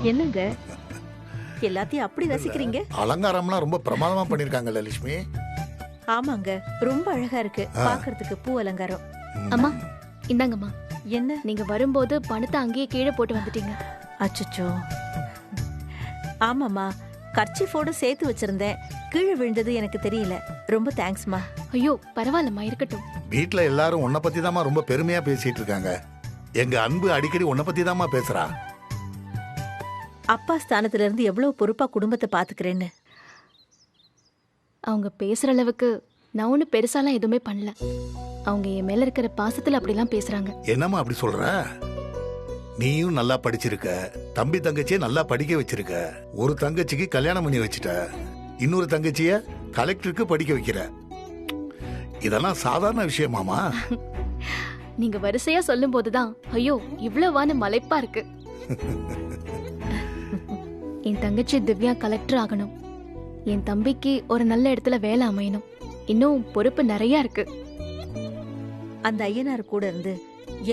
என்னங்க எல்லாத்தையும் அப்படி ரசிக்கிறீங்க? அலங்காரம்லாம் ரொம்ப பிரமாதமா பண்ணிருக்காங்கல்ல லட்சுமி. ஆமாங்க, ரொம்ப அழகா இருக்கு பாக்குறதுக்கு பூ அலங்காரம். அம்மா இந்தாங்கம்மா. என்ன நீங்க வரும்போது பணத்தை அங்கேயே கீழே போட்டு வந்துட்டீங்க. அச்சச்சோ. ஆமாம்மா, கர்ச்சீஃபோட சேர்த்து வச்சிருந்தேன், கீழே விழுந்தது எனக்கு தெரியல. ரொம்ப தேங்க்ஸ்மா. ஐயோ பரவாயில்லம்மா, இருக்கட்டும். வீட்டுல எல்லாரும் உன்னை பத்தி தாமா ரொம்ப பெருமையா பேசிட்டு இருக்காங்க. எங்க அன்பு அடிக்கடி உன்னை பத்தி தாமா பேசுறா. அப்பா ஸ்தானத்துல இருந்து எவ்வளவு பொறுப்பா குடும்பத்தை பாத்துக்கிறேன்னு. அவங்க பேசுற அளவுக்கு நான் ஒன்னும் பெருசாலாம் எதுவுமே பண்ணல. அவங்க என் மேல இருக்கிற பாசத்துல அப்படிலாம் பேசுறாங்க. என்னம்மா அப்படி சொல்ற? நீயும் நல்லா படிச்சிருக்க, தம்பி தங்கச்சியை நல்லா படிக்க வச்சிருக்க, ஒரு தங்கச்சிக்கு கல்யாணம் பண்ணி வச்சுட்ட, இன்னொரு தங்கச்சிய கலெக்டருக்கு படிக்க வைக்கிற. இதெல்லாம் சாதாரண விஷயமாமா? நீங்க வரிசையா சொல்லும் போதுதான் ஐயோ இவ்வளவான மலைப்பா இருக்கு. என் தங்கச்சி திவ்யா கலெக்டர் ஆகணும், என் தம்பிக்கு ஒரு நல்ல இடத்துல வேலை அமையணும், இன்னும் பொறுப்பு நிறைய இருக்கு. அந்த ஐயனார் கூட இருந்து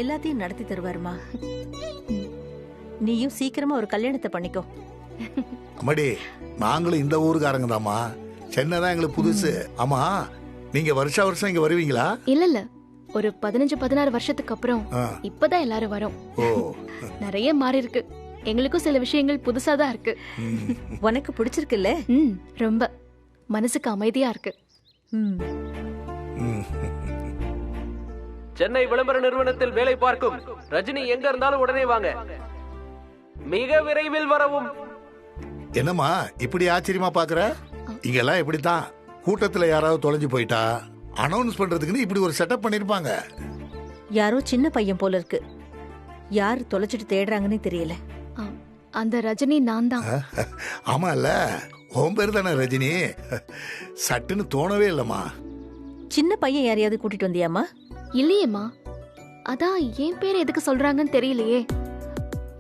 எல்லாத்தையும் நடத்தி தருவாருமா. நீயும் சீக்கிரமா ஒரு கல்யாணத்தை பண்ணிக்கோ. அம்மாடி, நாங்களும் இந்த ஊருக்காரங்க தாமா, சென்னை தான் எங்களுக்கு புதுசு. ஆமா, நீங்க வருஷா வருஷம் இங்க வருவீங்களா? இல்ல ஒரு 15-16 வருஷத்துக்கு அப்புறம் இப்பதான் எல்லாரும் வரோம். நிறைய மாறி இருக்கு, எங்களுக்கும் சில விஷயங்கள் புதுசா தான் இருக்கு. உனக்கு பிடிச்சிருக்குல்ல? ரொம்ப மனசுக்கு அமைதியா இருக்கு. சென்னை விளம்பர நிறுவனத்தில் வேலை பார்க்கும் ரஜினி எங்க இருந்தாலும் உடனே வாங்க, மிக விரைவில் வரவும். என்னம்மா இப்படி ஆச்சரியமா பாக்குற? இங்கெல்லாம் இப்படித்தான், கூட்டத்துல யாராவது தொலைஞ்சு போயிட்டா அனௌன்ஸ் பண்றதுக்குன்னு இப்படி ஒரு செட்டப் பண்ணிருப்பாங்க. யாரோ சின்ன பையன் போல இருக்கு, யாரு தொலைச்சிட்டு தேடுறாங்கன்னு தெரியல. அந்த ரஜினி நான் தான். ஆமா இல்ல, உன் பேரு தானே ரஜினி? சட்டுன்னு தோணவே இல்லம்மா. சின்ன பையன் யாரையாவது கூட்டிட்டு வந்தியாமா? இல்லையேம்மா, அதான் என் பேர் எதுக்கு சொல்றாங்கன்னு தெரியலையே.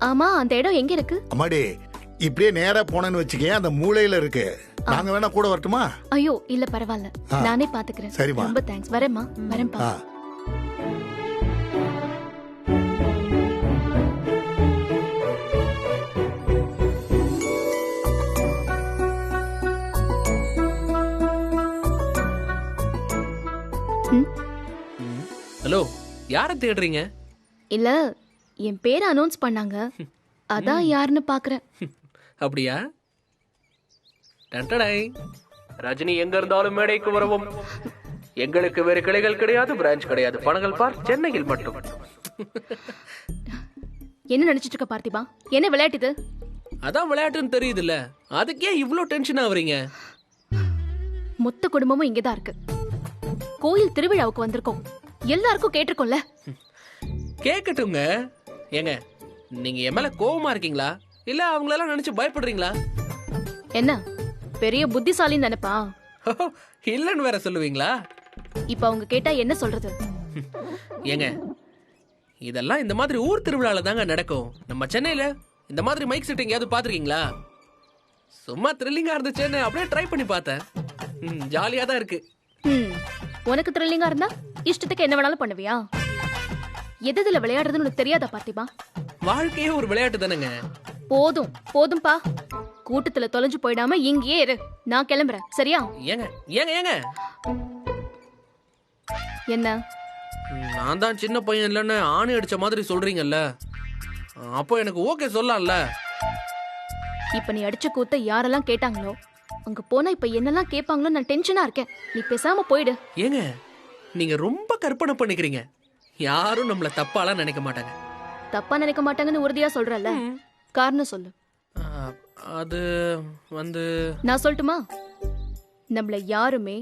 ஆமா, அந்த இடம் எங்க இருக்கு? அம்மாடி, இப்படியே நேரா போனேன்னு வச்சுக்கே, அந்த மூலையில இருக்கு. நாங்க வேணா கூட வரட்டுமா? ஐயோ இல்ல பரவாயில்ல, நானே பாத்துக்கிறேன். சரிம்மா, ரொம்ப தேங்க்ஸ். வரேம்மா, வரேன்ப்பா. ஹலோ, யாரை தேடுறீங்க? இல்ல, என் பேரை அனௌன்ஸ் பண்ணாங்க, அதான் யாருன்னு பாக்குறேன். அப்படியா? ரஜினி எங்க இருந்தாலும் மேடைக்கு வரவும். எங்களுக்கு வேறு கிளைகள் கிடையாது, பிரான்ச் கிடையாது, பணங்கள் பார் சென்னையில் மட்டும். என்ன நினைச்சிட்டு இருக்க பார்த்திபா? என்ன விளையாட்டு இது? அதான் விளையாட்டுன்னு தெரியுதுல்ல, அதுக்கே இவ்ளோ டென்ஷன் ஆவறீங்க? மொத்த குடும்பமும் இங்கதான் இருக்கு, கோயில் திருவிழாவுக்கு வந்திருக்கோம், எல்லாருக்கும் கேட்டிருக்கோம்ல. கேட்கட்டுங்க. ஏங்க, நீங்க என் மேல கோவமா இருக்கீங்களா இல்ல அவங்களெல்லாம் நினைச்சு பயப்படுறீங்களா? என்ன பெரிய புத்திசாலின்னு நினைப்பா? இல்லன்னு வேற சொல்லுவீங்களா? இப்ப அவங்க கேட்டா என்ன சொல்றது? ஏங்க, இதெல்லாம் இந்த மாதிரி ஊர் திருவிழால தாங்க நடக்கும். நம்ம சென்னையில இந்த மாதிரி மைக் செட்டிங் எங்கேயாவது பாத்திருக்கீங்களா? சும்மா த்ரில்லிங்கா இருந்துச்சுன்னு அப்படியே ட்ரை பண்ணி பார்த்தேன். ஜாலியா தான் இருக்கு. உனக்கு த்ரில்லிங்கா இருந்தா இஷ்டத்துக்கு என்ன வேணாலும் பண்ணுவியா? எதுல விளையாடுறதுன்னு உனக்கு தெரியாதா பார்த்திபா? வாழ்க்கையே ஒரு விளையாட்டு தானேங்க. போதும் போதும்பா, கூட்டத்துல தொலைஞ்சு போயிடாம இங்கேயே இரு, நான் கிளம்புறேன். சரியா? ஏங்க ஏங்க ஏங்க என்ன? நான் தான் சின்ன பையன் இல்லைன்னு ஆணி அடிச்ச மாதிரி சொல்றீங்கல்ல, அப்போ எனக்கு ஓகே சொல்லலாம்ல. இப்ப நீ அடிச்ச கூத்த யாரெல்லாம் கேட்டாங்களோ அங்க போனா இப்ப என்னெல்லாம் கேட்பாங்களோ நான் டென்ஷனா இருக்கேன். நீ பேசாம போயிடு. ஏங்க, நீங்க ரொம்ப கற்பனை பண்ணிக்கிறீங்க. யாரும் நம்மள தப்பாலாம் நினைக்க மாட்டாங்க. தப்பா நினைக்க மாட்டாங்கன்னு உறுதியா சொல்றல, காரணம் சொல்லு. அது வந்து நான் சொல்லட்டுமா? நம்மள யாருமே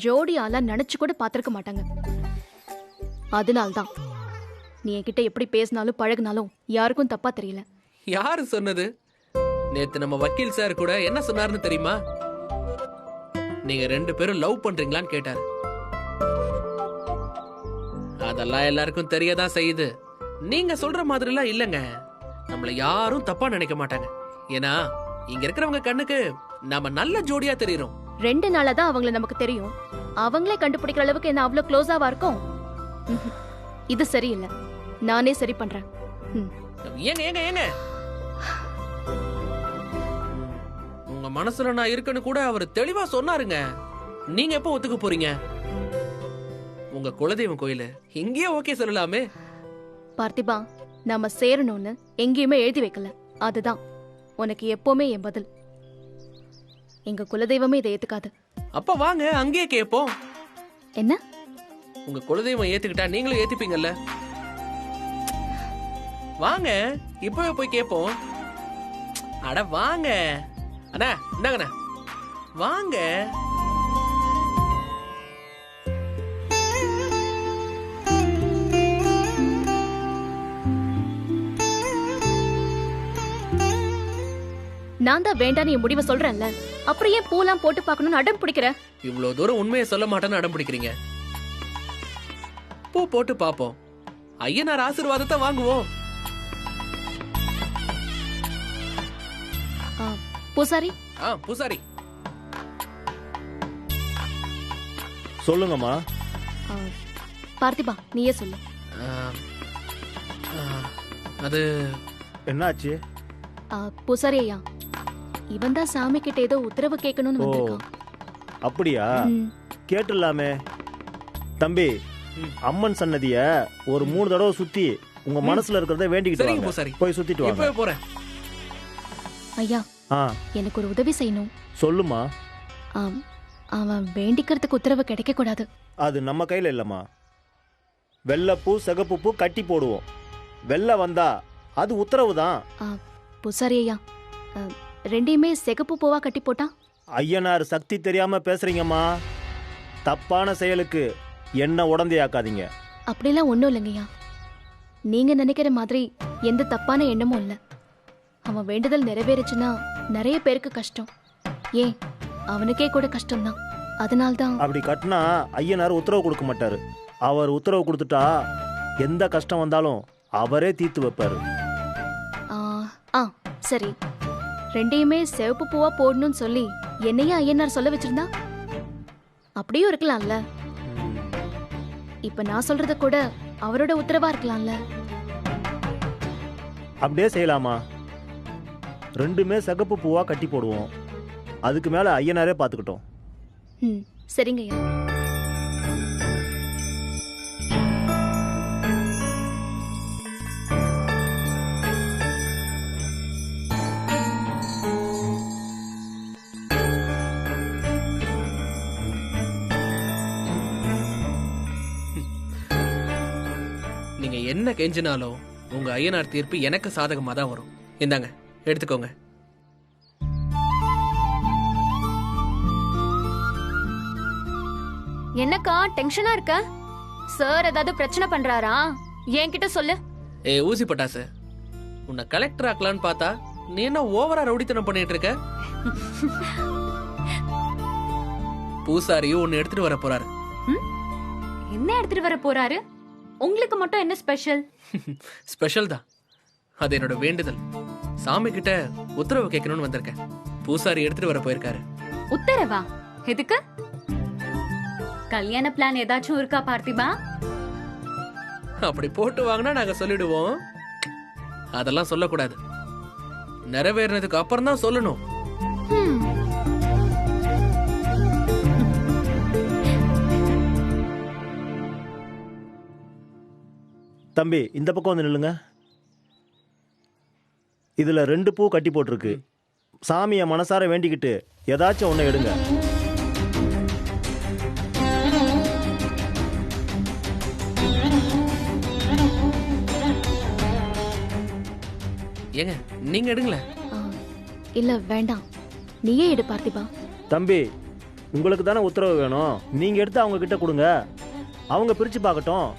ஜோடி ஆளா நினைச்சு கூட பாத்திருக்க மாட்டாங்க. அதனால்தான் நீ என்கிட்ட எப்படி பேசினாலும் பழகினாலும் யாருக்கும் தப்பா தெரியல. யாரு சொன்னது? நேத்து நம்ம வக்கீல் சார் கூட என்ன சொன்னாருன்னு தெரியுமா? நீங்க 2 பேரும் லவ் பண்றீங்களான்னு கேட்டாரு. அதெல்லாம் எல்லாருக்கும் தெரியதான் செய்யுது. நீங்க சொல்ற மாதிரி எல்லாம் இல்லங்க. நம்மள யாரும் தப்பா நினைக்க மாட்டாங்க. ஏன்னா இங்க இருக்கிறவங்க கண்ணுக்கு நாம நல்ல ஜோடியா தெரியுறோம். 2 நாளா தான் அவங்கள நமக்கு தெரியும். அவங்களே கண்டுபிடிக்கிற அளவுக்கு என்ன அவ்வளவு க்ளோஸாவா இருக்கும்? இது சரியில்லை, நானே சரி பண்றேன். ஏங்க ஏங்க ஏங்க மனசுல நான் இருக்கேன்னு கூட அவர் தெளிவா சொன்னாருங்க. நீங்க எப்போ ஒத்துக்க போறீங்க? உங்க குலதெய்வம் கோயிலு இங்கேயே ஓகே சொல்லலாமே. பார்த்திபா, நாம சேரணும்னு எங்கேயுமே எழுதி வைக்கல. அதுதான் உனக்கு எப்பவுமே என் பதில். எங்க குலதெய்வமே இதை ஏத்துக்காது. அப்ப வாங்க அங்கேயே கேட்போம். என்ன? உங்க குலதெய்வம் ஏத்துக்கிட்டா நீங்களும் ஏத்துப்பீங்கல்ல? வாங்க இப்பவே போய் கேட்போம். அட வாங்க அண்ணா, இந்தாங்கண்ணா வாங்க. நான் தான் வேண்டான்னு என் முடிவை சொல்றேன்ல, அப்புறம் ஏன் பூலாம் போட்டு பார்க்கணும்னு அடம் பிடிக்கிற? இவ்வளவு தூரம் உண்மையை சொல்ல மாட்டேன்னு அடம் பிடிக்கிறீங்க. பூ போட்டு பாப்போம். ஐயனார் ஆசீர்வாதத்தை வாங்குவோம். பூசாரி. பூசாரி சொல்லுங்கம்மா. பார்த்திபா, நீயே சொல்லு. அது என்னாச்சு? பூசாரி ஐயா, இவன் தான் சாமி கிட்ட ஏதோ உத்தரவு கேட்கணும்னு வந்திருக்கான். அப்படியா? கேட்டுலாமே. தம்பி, அம்மன் சன்னதிய ஒரு 3 தடவை சுத்தி உங்க மனசுல இருக்கிறத வேண்டிக்கிட்டு வாங்க. போய் சுத்திட்டு வாங்க. இப்பவே போறேன். ஐயா, எனக்கு ஒரு உதவி செய்யணும். சொல்லுமா. அவன் வேண்டிக்கிறதுக்கு உத்தரவு கிடைக்க கூடாது. அது நம்ம கையில இல்லம்மா. வெள்ளைப்பூ சிகப்பு பூ கட்டி போடுவோம். வெள்ளை வந்தா அது உத்தரவு தான். பூசாரி ஐயா, ரெண்டையுமே சிகப்பு பூவா கட்டி போட்டா? ஐயனார் சக்தி தெரியாம பேசுறீங்கம்மா. தப்பான செயலுக்கு என்ன உடந்தையாக்காதீங்க. அப்படிலாம் ஒண்ணும் இல்லைங்கய்யா. நீங்க நினைக்கிற மாதிரி எந்த தப்பான எண்ணமும் இல்ல. அவன் வேண்டுதல் நிறைவேறுச்சுன்னா நிறைய பேருக்கு கஷ்டம். ஏன், அவனுக்கே கூட கஷ்டம்தான். அதனால்தான். அப்படி கட்டினா ஐயனார் உத்தரவு கொடுக்க மாட்டாரு. அவர் உத்தரவு கொடுத்துட்டா எந்த கஷ்டம் வந்தாலும் அவரே தீர்த்து வைப்பாரு. சரி, ரெண்டையுமே சிவப்பு பூவா போடணும்னு சொல்லி என்னையா ஐயனார் சொல்ல வச்சிருந்தா? அப்படியும் இருக்கலாம்ல. இப்ப நான் சொல்றத கூட அவரோட உத்தரவா இருக்கலாம்ல. அப்படியே செய்யலாமா? ரெண்டுமே சிகப்பு பூவா கட்டி போடுவோம். அதுக்கு மேல ஐயனாரே பாத்துக்கிட்டோம். சரிங்கய்யா. நீங்க என்ன கெஞ்சினாலும் உங்க ஐயனார் தீர்ப்பு எனக்கு சாதகமா தான் வரும். இந்தாங்க, எடுத்துக்கோங்க. என்னக்கா டென்ஷனா இருக்க? சார் ஏதாவது பிரச்சனை பண்றாரா? என்கிட்ட சொல்லு. ஊசி பட்டாசு, உன்னை கலெக்டர் ஆக்கலான்னு பார்த்தா நீ என்ன ஓவரா ரவுடித்தனம் பண்ணிட்டு இருக்க? பூசாரியும் ஒன்னு எடுத்துட்டு வர போறாரு. என்ன எடுத்துட்டு வர போறாரு? உங்களுக்கு மட்டும் என்ன ஸ்பெஷல்? ஸ்பெஷல் தான். அது என்னோட வேண்டுதல். சாமி கிட்ட உத்தரவு கேட்கணும்னு வந்திருக்கேன். பூசாரி எடுத்துட்டு வர போயிருக்காரு. உத்தரவா? எதுக்கு? கல்யாண பிளான் ஏதாச்சும் இருக்கா பார்த்திபா? அப்படி போட்டு வாங்கினா நாங்க சொல்லிடுவோம். அதெல்லாம் சொல்லக்கூடாது. நிறைவேறினதுக்கு அப்புறம் தான் சொல்லணும். தம்பி, இந்த பக்கம் வந்து நில்லுங்க. இதுல 2 பூ கட்டி போட்டிருக்கு. சாமியை மனசார வேண்டிக்கிட்டு ஏதாச்சும் ஒண்ணு எடுங்க. ஏங்க, நீங்க எடுங்களேன். இல்ல வேண்டாம், நீயே எடு பார்த்திபா. தம்பி, உங்களுக்கு தானே உத்தரவு வேணும். நீங்க எடுத்து அவங்க கிட்ட கொடுங்க. அவங்க பிரிச்சு பார்க்கட்டும்.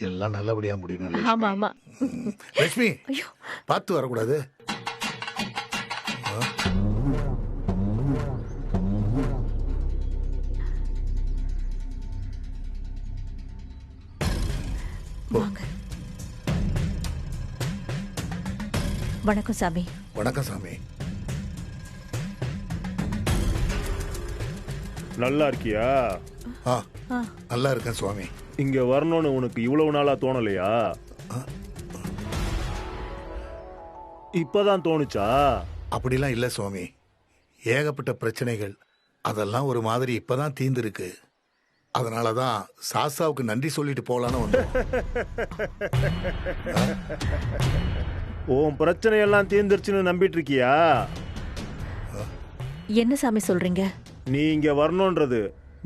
எல்லாம் நல்லபடியா முடியணும் ஆமா ஆமா. லட்சுமி ஐயோ. பார்த்து வரக்கூடாது. வாங்க. வணக்கம் சாமி. வணக்கம் சாமி. நல்லா இருக்கியா? ஆ ஆ, நல்லா இருக்கேன் சுவாமி. இங்க வரணும்னு உனக்கு இவ்வளவு நாளா தோணலையா? இப்பதான் தோணுச்சா? அப்படிலாம் இல்லை சுவாமி. ஏகப்பட்ட பிரச்சனைகள் அதெல்லாம் ஒரு மாதிரி இப்பதான் தீர்ந்துருக்கு. அதனால தான் சாஸ்தாவுக்கு நன்றி சொல்லிட்டு போலான்னு வந்தோம். உன் பிரச்சனை எல்லாம் தீர்ந்துருச்சுன்னு நம்பிட்டு இருக்கியா? என்ன சாமி சொல்றீங்க? நீ இங்க வரணும்ன்றது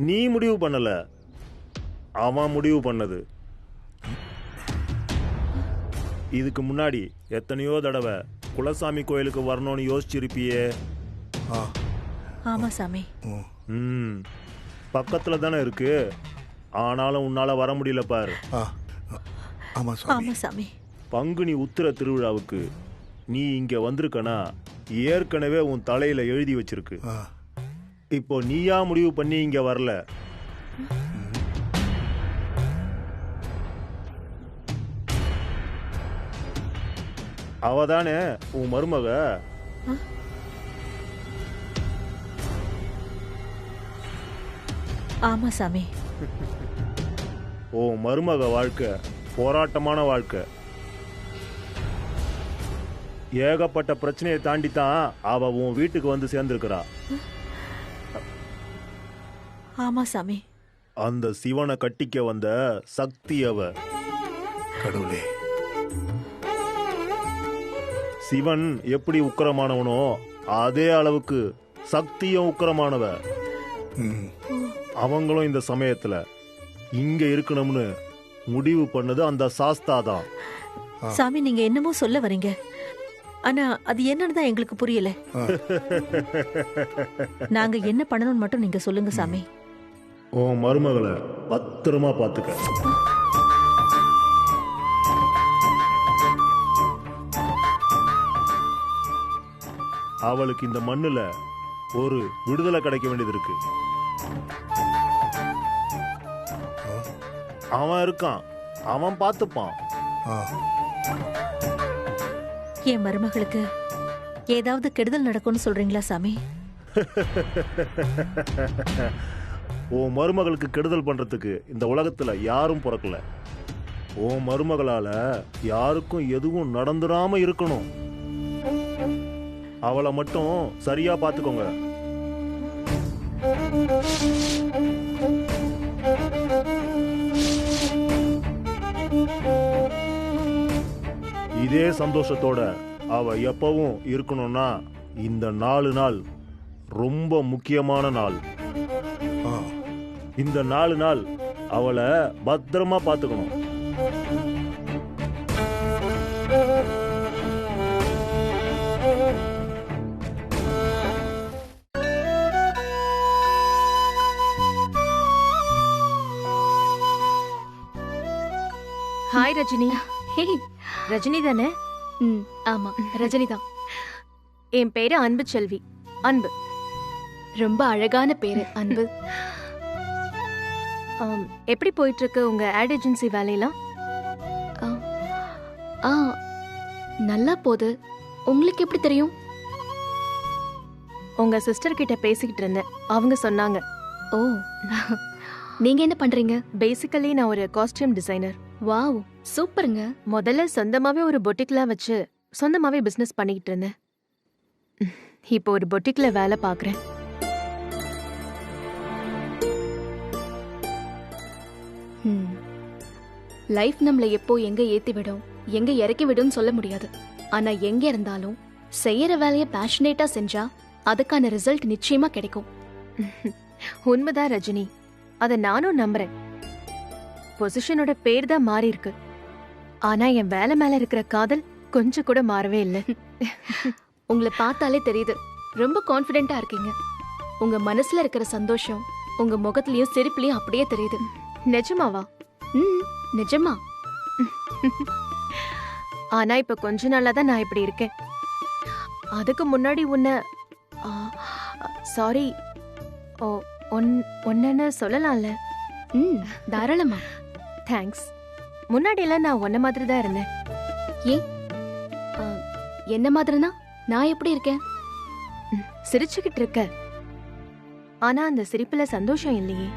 நீ முடிவு பண்ணல, அவன் முடிவு பண்ணது. இதுக்கு முன்னாடி எத்தனையோ தடவை குலசாமி கோயிலுக்கு வரணும்னு யோசிச்சிருப்பியே. ஆ, ஆமா சாமி. ம், பக்கத்துல தானே இருக்கு, ஆனாலும் உன்னால வர முடியல பாரு. ஆ, ஆமா சுவாமி. ஆமா சாமி. பங்குனி உத்திர திருவிழாவுக்கு நீ இங்க வந்திருக்கனா ஏற்கனவே உன் தலையில எழுதி வச்சிருக்கு. ஆ, இப்போ நீயா முடிவு பண்ணி இங்க வரல. அவதானே உன் மருமக. ஆமா சாமி. உன் மருமக வாழ்க்கை போராட்டமான வாழ்க்கை. ஏகப்பட்ட பிரச்சனையை தாண்டி தான் அவ உன் வீட்டுக்கு வந்து சேர்ந்திருக்கிறா. ஆமா சாமி. அந்த சிவனை கட்டிக்க வந்த சக்தி அவ. கடவுளே. சிவன் எப்படி உக்கிரமானவனோ அதே அளவுக்கு சக்தியும் உக்கிரமானவ. ம், அவங்களும் இந்த சமயத்துல இங்க இருக்கணும்னு முடிவு பண்ணது அந்த சாஸ்தா தான். சாமி, நீங்க என்னமோ சொல்ல வரீங்க. ஆனா அது என்னன்னு தான் எங்களுக்கு புரியல. நாங்க என்ன பண்ணணும்னு மட்டும் நீங்க சொல்லுங்க சாமி. உன் மருமகளை பத்திரமா பாத்துக்க. அவளுக்கு இந்த மண்ணுல ஒரு விடுதலை கிடைக்க வேண்டியது இருக்கு. அவன் இருக்கான், அவன் பார்த்துப்பான். ஆ, என் மருமகளுக்கு ஏதாவது கெடுதல் நடக்கும்னு சொல்றீங்களா சாமி? உன் மருமகளுக்கு கெடுதல் பண்றதுக்கு இந்த உலகத்துல யாரும் பிறக்கல. உன் மருமகளால யாருக்கும் எதுவும் நடந்துடாம இருக்கணும். அவளை மட்டும் சரியா பாத்துக்கோங்க. இதே சந்தோஷத்தோட அவ எப்பவும் இருக்கணும்னா இந்த 4 நாள் ரொம்ப முக்கியமான நாள். ஆ, இந்த 4 நாள் அவளை பத்திரமா பாத்துக்கணும். ஹாய் ரஜினி. ஹே. ரஜினி தானே? ம், ஆமா, ரஜினி தான். என் பேரு அன்பு செல்வி. அன்பு. ரொம்ப அழகான பேரு, அன்பு. எப்படி போயிட்டு இருக்கு உங்க ஆட் ஏஜென்சி வேலையெல்லாம்? ஆ, ஆ, நல்லா போகுது. உங்களுக்கு எப்படி தெரியும்? உங்க சிஸ்டர் கிட்ட பேசிக்கிட்டு இருந்தேன், அவங்க சொன்னாங்க. ஓ, நீங்க என்ன பண்றீங்க? பேசிக்கலி நான் ஒரு காஸ்டியூம் டிசைனர். வாவ், சூப்பருங்க. முதல்ல சொந்தமாவே ஒரு பொட்டிக்லாம் வச்சு சொந்தமாவே பிசினஸ் பண்ணிக்கிட்டு இருந்தேன். இப்போ ஒரு பொட்டிக்ல வேலை பார்க்கறேன். லைஃப் நம்மள எப்போ எங்க ஏத்தி விடும், எங்க இறக்கி விடும் சொல்ல முடியாது. ஆனா எங்க இருந்தாலும் செய்யற வேலைய பேஷனேட்டா செஞ்சா அதுக்கான ரிசல்ட் நிச்சயமா கிடைக்கும். உண்மைதான் ரஜினி, அத நானும் நம்புறேன். பொசிஷனோட பேர் தான் மாறி இருக்கு, ஆனா என் வேலை மேல இருக்கிற காதல் கொஞ்சம் கூட மாறவே இல்லை. உங்களை பார்த்தாலே தெரியுது, ரொம்ப கான்ஃபிடென்ட்டா இருக்கீங்க. உங்க மனசுல இருக்கிற சந்தோஷம் உங்க முகத்திலயும் சிரிப்புலயும் அப்படியே தெரியுது. நிஜமாவா? நிஜமா. ஆனா இப்ப கொஞ்ச நாளா தான் நான் இப்படி இருக்கேன். அதுக்கு முன்னாடி சாரி ஒன்னு சொல்லலாம்ல? தாராளமா. தேங்க்ஸ். முன்னாடி எல்லாம் நான் ஒன்ன மாதிரி தான் இருந்தேன். ஏன்? என்ன மாதிரினா நான் எப்படி இருக்கேன்? சிரிச்சுக்கிட்டு இருக்க, ஆனா அந்த சிரிப்புல சந்தோஷம் இல்லையே.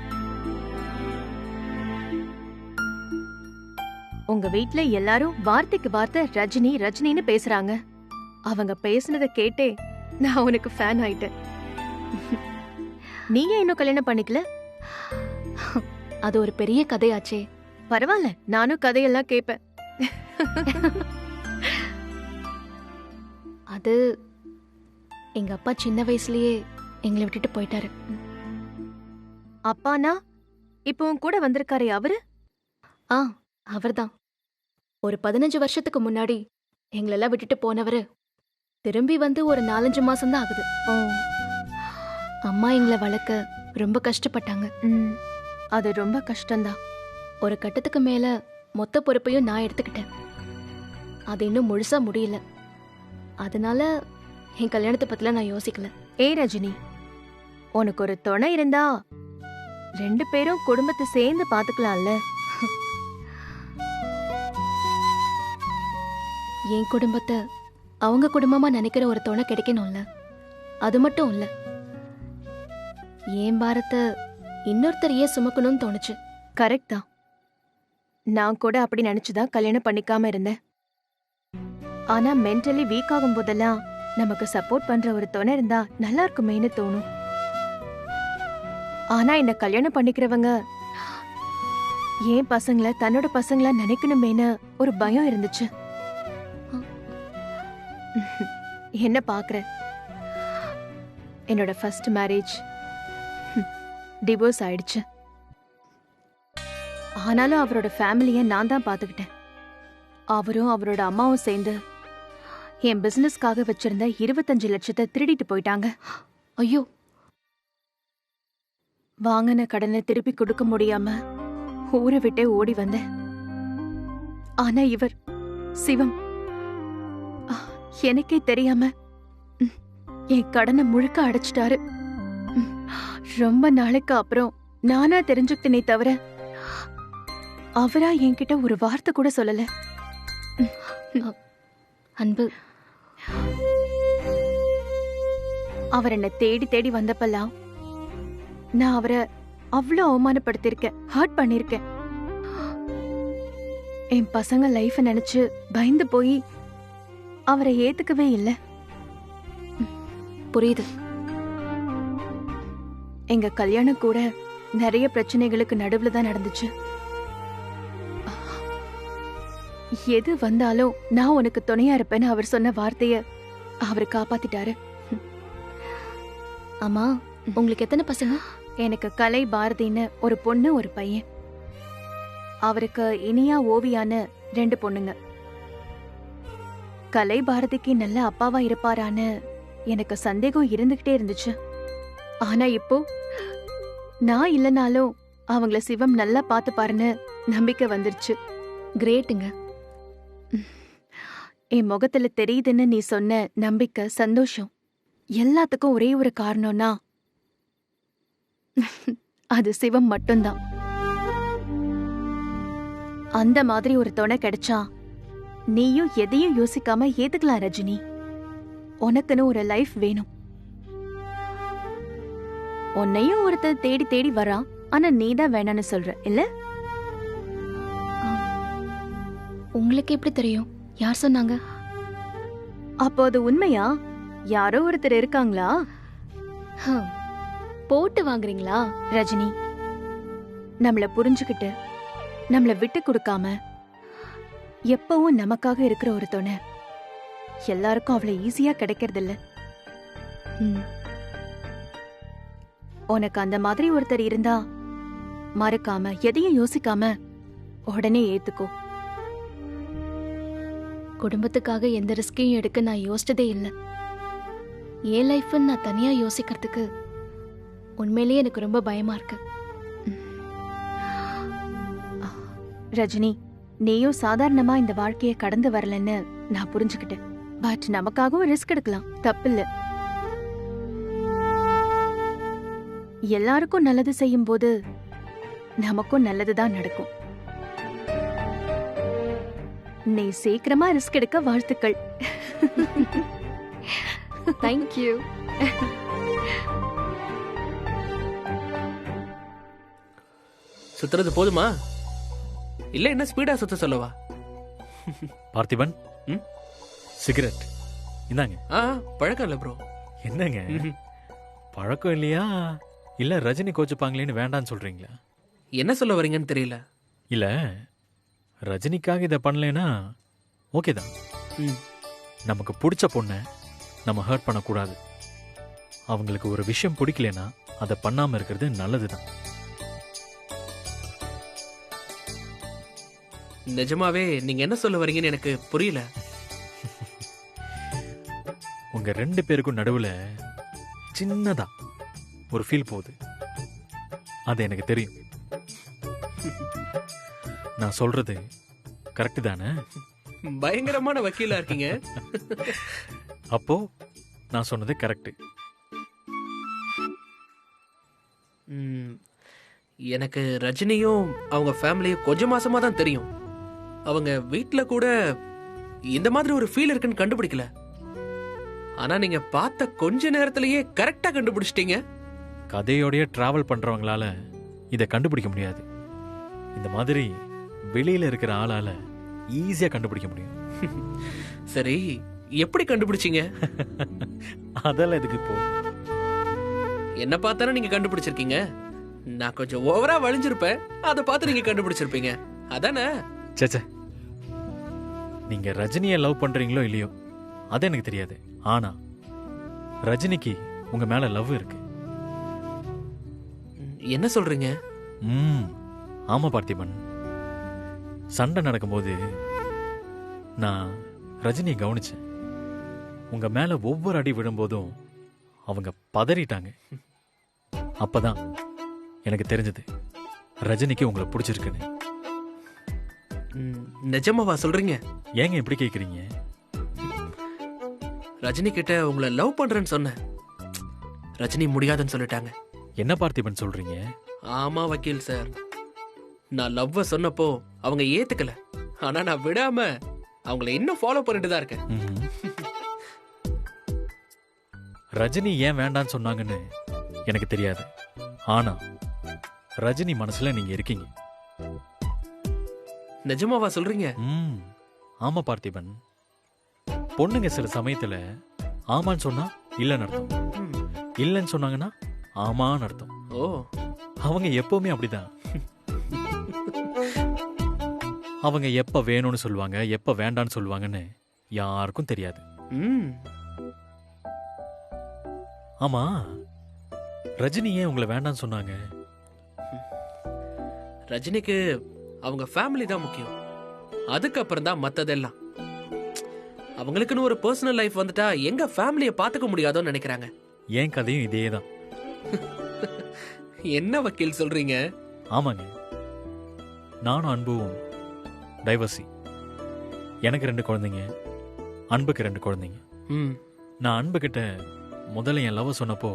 உங்க வீட்ல எல்லாரும் வார்த்தைக்கு வார்த்தை ரஜினி ரஜினின்னு பேசுறாங்க. அவங்க பேசுனதை கேட்டே நான் உனக்கு ஃபேன் ஆயிட்டேன். நீங்க இன்னும் கல்யாணம் பண்ணிக்கல? அது ஒரு பெரிய கதையாச்சே. பரவாயில்ல, நானும் கதையெல்லாம் கேட்பேன். அது எங்க அப்பா சின்ன வயசுலயே எங்களை விட்டுட்டு போயிட்டாரு. அப்பானா இப்போ உன் கூட வந்திருக்காரே அவரு? அவர்தான். ஒரு 15 வருஷத்துக்கு முன்னாடி எங்களெல்லாம் விட்டுட்டு போனவரு திரும்பி வந்து ஒரு 4-5 மாசம் தான் ஆகுது. அம்மா எங்களை வளர்க்க ரொம்ப கஷ்டப்பட்டாங்க. அது ரொம்ப கஷ்டம்தான். ஒரு கட்டத்துக்கு மேல மொத்த பொறுப்பையும் நான் எடுத்துக்கிட்டேன். அது இன்னும் முழுசா முடியல. அதனால என் கல்யாணத்தை பத்தில நான் யோசிக்கல. ரஜினி, உனக்கு ஒரு துணை இருந்தா 2 பேரும் குடும்பத்தை சேர்ந்து பாத்துக்கலாம்ல? என் குடும்பத்தை அவங்க குடும்பமா நினைக்கிற ஒரு துணை கிடைக்கணும்ல. அது மட்டும் இல்ல, என் பாரத்தை இன்னொருத்தர் ஏன் சுமக்கணும்னு தோணுச்சு. கரெக்ட் தான். நான் கூட அப்படி நினைச்சுதான் கல்யாணம் பண்ணிக்காம இருந்தேன். ஆனா மென்டலி வீக் ஆகும் போதெல்லாம் நமக்கு சப்போர்ட் பண்ற ஒரு துணை இருந்தா நல்லா இருக்குமேன்னு தோணும். ஆனா என்ன கல்யாணம் பண்ணிக்கிறவங்க ஏன் பசங்களை தன்னோட பசங்களா நினைக்கணுமேன்னு ஒரு பயம் இருந்துச்சு. என்ன பாக்குற? என்னோட ஃபர்ஸ்ட் மேரேஜ் டிவோர்ஸ் ஆயிடுச்சு. ஆனாலும் அவரோட ஃபேமிலிய நான் தான் பாத்துக்கிட்டேன். அவரும் அவரோட அம்மாவும் சேர்ந்து என் பிசினஸ்க்காக வச்சிருந்த 25 லட்சத்தை திருடிட்டு போயிட்டாங்க. ஐயோ! வாங்கின கடனை திருப்பி கொடுக்க முடியாம ஊரை விட்டே ஓடி வந்தேன். ஆனா இவர் சிவம் எனக்கே தெரியாம என் கடனை முழுக்க அடைச்சிட்டாரு. ரொம்ப நாளைக்கு அப்புறம் நானா தெரிஞ்சுக்கிட்டேனே தவிர அவரா என்கிட்ட ஒரு வார்த்தை கூட சொல்லல. அன்பு, அவர் என்ன தேடி தேடி வந்தப்பெல்லாம் நான் அவரை அவ்வளவு அவமானப்படுத்திருக்கேன், ஹர்ட் பண்ணிருக்கேன். என் பசங்க லைஃப் நினைச்சு பயந்து போய் அவரை ஏத்துக்கவே இல்லை. புரியுது. எங்க கல்யாணம் கூட நிறைய பிரச்சனைகளுக்கு நடுவுல தான் நடந்துச்சு. எது வந்தாலும் நான் உனக்கு துணையா இருப்பேன்னு அவர் சொன்ன வார்த்தைய அவர் காப்பாத்திட்டாரு. ஆமா, உங்களுக்கு எத்தனை பசங்க? எனக்கு கலை பாரதின்னு ஒரு பொண்ணு ஒரு பையன். அவருக்கு இனியா ஓவியான்னு 2 பொண்ணுங்க. கலை பாரதிக்கு நல்ல அப்பாவா இருப்பாரான்னு எனக்கு சந்தேகம் இருந்துகிட்டே இருந்துச்சு. ஆனா இப்போ நான் இல்லனாலும் அவங்கள சிவம் நல்லா பாத்துப்பாருன்னு நம்பிக்கை வந்துருச்சு. கிரேட்டுங்க. என் முகத்துல தெரியுதுன்னு நீ சொன்ன நம்பிக்கை, சந்தோஷம் எல்லாத்துக்கும் ஒரே ஒரு காரணம்னா அது சிவம் மட்டும்தான். அந்த மாதிரி ஒரு துணை கிடைச்சா நீயும் எதையும் யோசிக்காம ஏத்துக்கலாம் ரஜினி. உனக்குன்னு ஒரு லைஃப் வேணும். உன்னையும் ஒருத்தர் தேடி தேடி வரான், ஆனா நீதான் வேணான்னு சொல்ற இல்ல? உங்களுக்கு எப்படி தெரியும்? யார் சொன்னாங்க? அப்போ அது உண்மையா? யாரோ ஒருத்தர் இருக்காங்களா? போட்டு வாங்குறீங்களா? ரஜினி, நம்மள புரிஞ்சுக்கிட்டு நம்மள விட்டு கொடுக்காம எப்பவும் நமக்காக இருக்கிற ஒரு துணை எல்லாருக்கும் அவ்வளவு ஈஸியா கிடைக்கிறது இல்ல. உனக்கு அந்த மாதிரி ஒருத்தர் இருந்தா மறக்காம எதையும் யோசிக்காம உடனே ஏத்துக்கோ. குடும்பத்துக்காக எந்த ரிஸ்கையும் எடுக்க நான் யோசிச்சதே இல்லை. என் லைஃப்னு நான் தனியா யோசிக்கிறதுக்கு உண்மையிலேயே எனக்கு ரொம்ப பயமா இருக்கு. ரஜினி, நீயும் சாதாரணமா இந்த வாழ்க்கைய கடந்து வரலன்னு நான் புரிஞ்சுக்கிட்டேன். பட் நமக்காகவும் ரிஸ்க் எடுக்கலாம், தப்பில்ல. எல்லாருக்கும் நல்லது செய்யும் போது நமக்கும் நல்லதுதான் நடக்கும். நீ சீக்கிரமா ரிஸ்க் எடுக்க வாழ்த்துக்கள். தேங்க்யூ. சுத்துறது போதுமா இல்ல என்ன ஸ்பீடா சுத்த சொல்லவா? பார்த்திபன், சிகரெட் இந்தாங்க. பழக்கம் இல்ல ப்ரோ. என்னங்க பழக்கம் இல்லையா இல்ல ரஜினி கோச்சுப்பாங்களேன்னு வேண்டான்னு சொல்றீங்களா? என்ன சொல்ல வரீங்கன்னு தெரியல. இல்ல ரஜினிக்காக இதை பண்ணலனா ஓகே தான். நமக்கு பிடிச்ச பொண்ணை நம்ம ஹர்ட் பண்ணக்கூடாது. அவங்களுக்கு ஒரு விஷயம் பிடிக்கலனா அதை பண்ணாம இருக்கிறது நல்லதுதான். நிஜமாவே நீங்க என்ன சொல்ல வரீங்கன்னு எனக்கு புரியல. உங்க 2 பேருக்கும் நடுவுல சின்னதா ஒரு ஃபீல் போகுது. அது எனக்கு தெரியும். நான் சொல்றது கரெக்ட் தானே? பயங்கரமான வக்கீலா இருக்கீங்க. அப்போ நான் சொன்னது கரெக்ட். எனக்கு ரஜினியும் அவங்க ஃபேமிலியும் கொஞ்சம் மாசமா தான் தெரியும். அவங்க வீட்ல கூட இந்த மாதிரி ஒரு ஃபீல் இருக்குன்னு கண்டுபிடிக்கல. ஆனா நீங்க பார்த்த கொஞ்ச நேரத்திலேயே கரெக்டா கண்டுபிடிச்சிட்டீங்க. கதையோடய டிராவல் பண்றவங்களால இதை கண்டுபிடிக்க முடியாது. இந்த மாதிரி வெளியில இருக்கிற ஆளால ஈஸியா கண்டுபிடிக்க முடியும். சரி, எப்படி கண்டுபிடிச்சீங்க? அதெல்லாம் எதுக்கு இப்போ? என்ன பார்த்தாலும் நீங்க கண்டுபிடிச்சிருக்கீங்க. நான் கொஞ்சம் ஓவரா வளைஞ்சிருப்பேன், அதை பார்த்து நீங்க கண்டுபிடிச்சிருப்பீங்க. அதானே? சேச்சே, நீங்க ரஜினியை லவ் பண்றீங்களோ இல்லையோ அது எனக்கு தெரியாது. ஆனா ரஜினிக்கு உங்க மேல லவ் இருக்கு. என்ன சொல்றீங்க? ஆமா பார்த்திபன், சண்டை நடக்கும்போது நான் ரஜினியை கவனிச்சேன். உங்க மேல ஒவ்வொரு அடி விழும்போதும் அவங்க பதறிட்டாங்க. அப்பதான் எனக்கு தெரிஞ்சது ரஜினிக்கு உங்களை பிடிச்சிருக்குன்னு. நிஜமாவா சொல்றீங்க? ஏங்க எப்படி கேக்குறீங்க? ரஜினி கிட்ட உங்களை லவ் பண்றேன்னு சொன்னேன். ரஜினி முடியாதுன்னு சொல்லிட்டாங்க. என்ன பார்த்திபன் சொல்றீங்க? ஆமா வக்கீல் சார், நான் லவ்வ சொன்னப்போ அவங்க ஏத்துக்கல. ஆனா நான் விடாம அவங்கள இன்னும் ஃபாலோ பண்ணிட்டு தான் இருக்கேன். ரஜினி ஏன் வேண்டான்னு சொன்னாங்கன்னு எனக்கு தெரியாது. ஆனா ரஜினி மனசுல நீங்க இருக்கீங்க. நிஜமாவா சொல்றீங்க? ஆமா பார்த்திபன், பொண்ணுங்க சில சமயத்துல ஆமான்னு சொன்னா இல்லன்னு அர்த்தம், இல்லன்னு சொன்னாங்கன்னா ஆமான்னு அர்த்தம். ஓ, அவங்க எப்பவுமே அப்படிதான். அவங்க எப்ப வேணும்னு சொல்லுவாங்க, எப்ப வேண்டான்னு சொல்லுவாங்கன்னு யாருக்கும் தெரியாது. ஆமா, ரஜினி ஏன் உங்களை வேண்டான்னு சொன்னாங்க? ரஜினிக்கு அவங்க ஃபேமிலி தான் முக்கியம். அதுக்கப்புறம் தான் மத்ததெல்லாம். அவங்களுக்குன்னு ஒரு பர்சனல் லைஃப் வந்துட்டா எங்க ஃபேமிலியை பாத்துக்க முடியாதோன்னு நினைக்கிறாங்க. ஏன் கதையும் இதேதான். என்ன வக்கீல் சொல்றீங்க? ஆமாங்க, நானும் அன்பும் டைவர்சி. எனக்கு 2 குழந்தைங்க, அன்புக்கு 2 குழந்தைங்க. நான் அன்பு கிட்ட முதல்ல என் லவ் சொன்னப்போ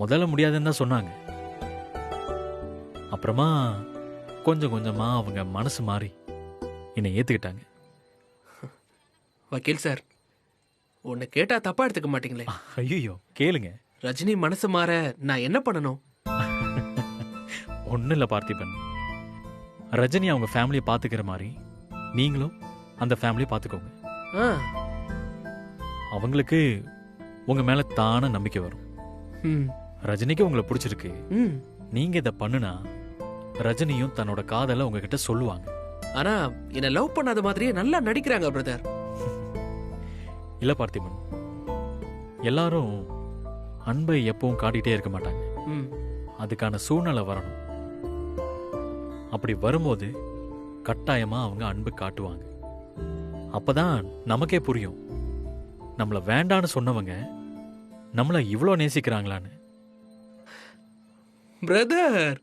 முதல்ல முடியாதுன்னு தான் சொன்னாங்க. அப்புறமா கொஞ்சம் கொஞ்சமா அவங்க மனசு மாறி என்னை ஏத்துக்கிட்டாங்க. வக்கீல் சார், உன்னை கேட்டா தப்பா எடுத்துக்க மாட்டீங்களே? ஐயோ, கேளுங்க. ரஜினி மனசு மாற நான் என்ன பண்ணணும்? ஒன்னும் இல்ல பார்த்திபன், ரஜினி அவங்க ஃபேமிலியை பாத்துக்கிற மாதிரி நீங்களும் அந்த ஃபேமிலியை பாத்துக்கோங்க. அவங்களுக்கு உங்க மேல தான நம்பிக்கை வரும். ரஜினிக்கு உங்களை பிடிச்சிருக்கு, நீங்க இதை பண்ணுனா ரஜினியும் தன்னோட காதல உங்ககிட்ட சொல்லுவாங்க. ஆனா என்ன லவ் பண்ணாத மாதிரியே நல்லா நடிக்கிறாங்க பிரதர். இல்ல பார்த்திபன், எல்லாரும் அன்பை எப்பவும் காட்டிட்டே இருக்க மாட்டாங்க. அதுக்கான சூழ்நிலை வரணும். அப்படி வரும்போது கட்டாயமா அவங்க அன்பு காட்டுவாங்க. அப்பதான் நமக்கே புரியும் நம்மள வேண்டான்னு சொன்னவங்க நம்மள இவ்ளோ நேசிக்கிறாங்களான்னு. பிரதர்,